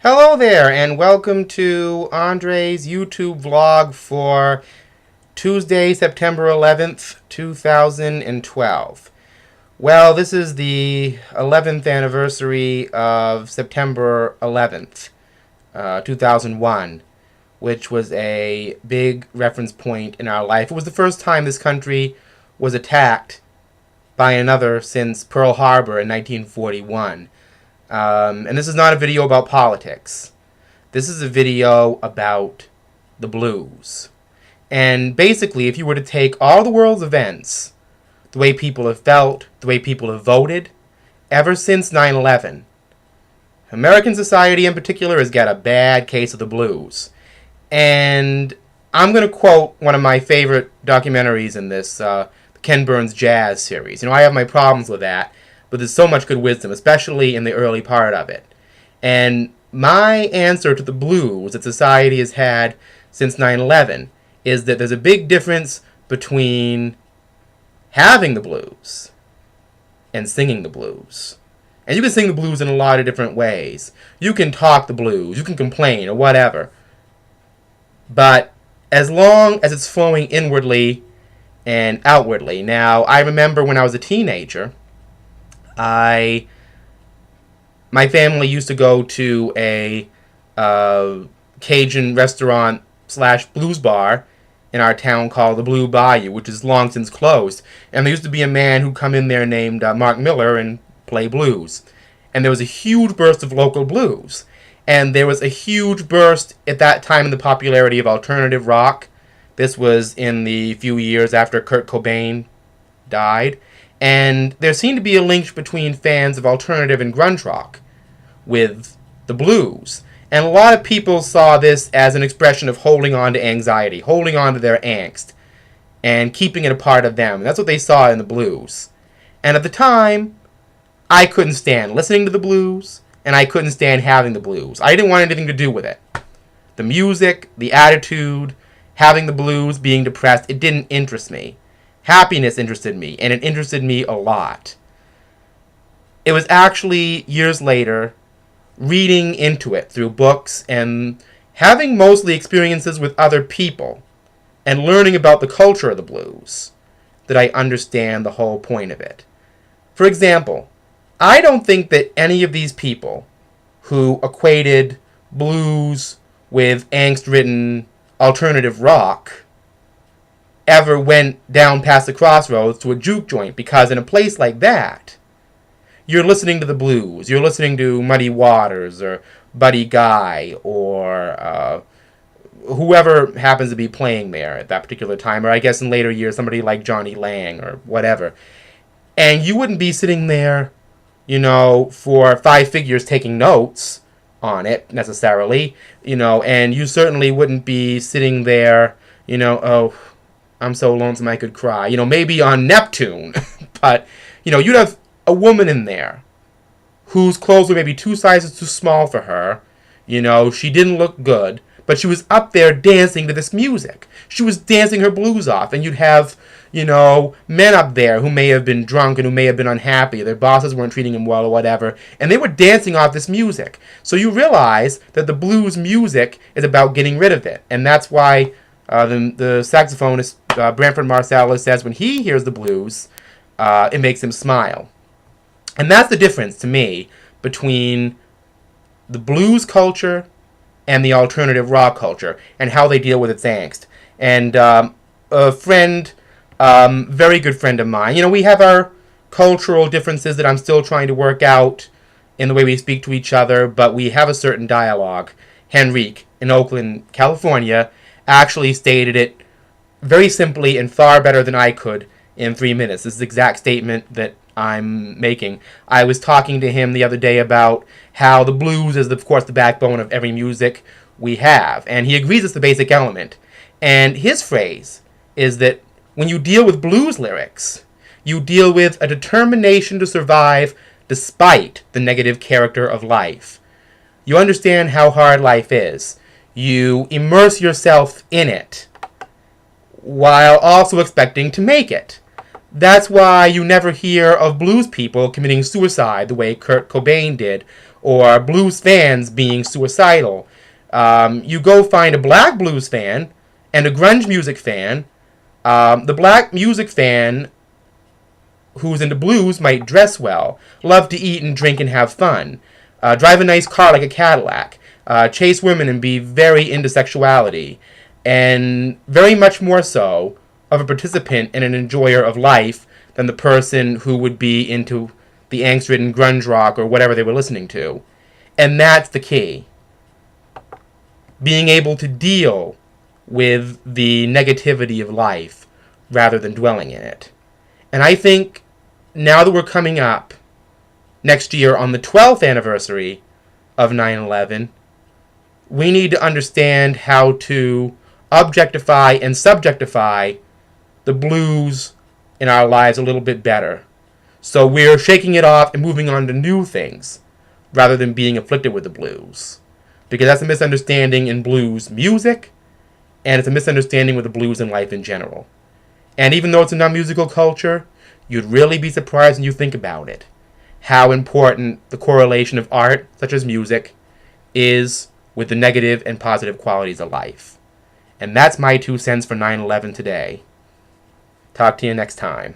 Hello there, and welcome to Andre's YouTube vlog for Tuesday, September 11th, 2012. Well, this is the 11th anniversary of September 11th, 2001, which was a big reference point in our life. It was the first time this country was attacked by another since Pearl Harbor in 1941. And this is not a video about politics. This is a video about the blues. And basically, if you were to take all the world's events, the way people have felt, the way people have voted, ever since 9/11, American society in particular has got a bad case of the blues. And I'm going to quote one of my favorite documentaries in this, Ken Burns Jazz series. I have my problems with that, but there's so much good wisdom, especially in the early part of it. And my answer to the blues that society has had since 9/11 is that there's a big difference between having the blues and singing the blues. And you can sing the blues in a lot of different ways. You can talk the blues, you can complain or whatever. But as long as it's flowing inwardly and outwardly. Now, I remember when I was a teenager, my family used to go to a Cajun restaurant / blues bar in our town called the Blue Bayou, which is long since closed. And there used to be a man who'd come in there named Mark Miller and play blues. And there was a huge burst of local blues. And there was a huge burst at that time in the popularity of alternative rock. This was in the few years after Kurt Cobain died. And there seemed to be a link between fans of alternative and grunge rock with the blues. And a lot of people saw this as an expression of holding on to anxiety, holding on to their angst, and keeping it a part of them. That's what they saw in the blues. And at the time, I couldn't stand listening to the blues, and I couldn't stand having the blues. I didn't want anything to do with it. The music, the attitude, having the blues, being depressed, it didn't interest me. Happiness interested me, and it interested me a lot. It was actually years later, reading into it through books and having mostly experiences with other people and learning about the culture of the blues, that I understand the whole point of it. For example, I don't think that any of these people who equated blues with angst-ridden alternative rock ever went down past the crossroads to a juke joint, because in a place like that, you're listening to the blues. You're listening to Muddy Waters or Buddy Guy or whoever happens to be playing there at that particular time, or I guess in later years somebody like Johnny Lang or whatever. And you wouldn't be sitting there, for 5 figures taking notes on it necessarily, and you certainly wouldn't be sitting there, oh, I'm so lonesome I could cry, maybe on Neptune, but, you'd have a woman in there whose clothes were maybe 2 sizes too small for her, she didn't look good, but she was up there dancing to this music. She was dancing her blues off, and you'd have, men up there who may have been drunk and who may have been unhappy. Their bosses weren't treating them well or whatever, and they were dancing off this music. So you realize that the blues music is about getting rid of it, and that's why the saxophonist Branford Marsalis says when he hears the blues, it makes him smile. And that's the difference to me between the blues culture and the alternative rock culture, and how they deal with its angst. And a friend, very good friend of mine, we have our cultural differences that I'm still trying to work out in the way we speak to each other, but we have a certain dialogue. Henrique in Oakland, California, actually stated it very simply and far better than I could in 3 minutes. This is the exact statement that I'm making. I was talking to him the other day about how the blues is, of course, the backbone of every music we have. And he agrees it's the basic element. And his phrase is that when you deal with blues lyrics, you deal with a determination to survive despite the negative character of life. You understand how hard life is. You immerse yourself in it while also expecting to make it. That's why you never hear of blues people committing suicide the way Kurt Cobain did, or blues fans being suicidal. You go find a black blues fan and a grunge music fan. The black music fan who's into blues might dress well, love to eat and drink and have fun, drive a nice car like a Cadillac, chase women and be very into sexuality, and very much more so of a participant and an enjoyer of life than the person who would be into the angst-ridden grunge rock or whatever they were listening to. And that's the key. Being able to deal with the negativity of life rather than dwelling in it. And I think now that we're coming up next year on the 12th anniversary of 9/11, we need to understand how to objectify and subjectify the blues in our lives a little bit better. So we're shaking it off and moving on to new things rather than being afflicted with the blues. Because that's a misunderstanding in blues music, and it's a misunderstanding with the blues in life in general. And even though it's a non-musical culture, you'd really be surprised when you think about it, how important the correlation of art, such as music, is with the negative and positive qualities of life. And that's my 2 cents for 9/11 today. Talk to you next time.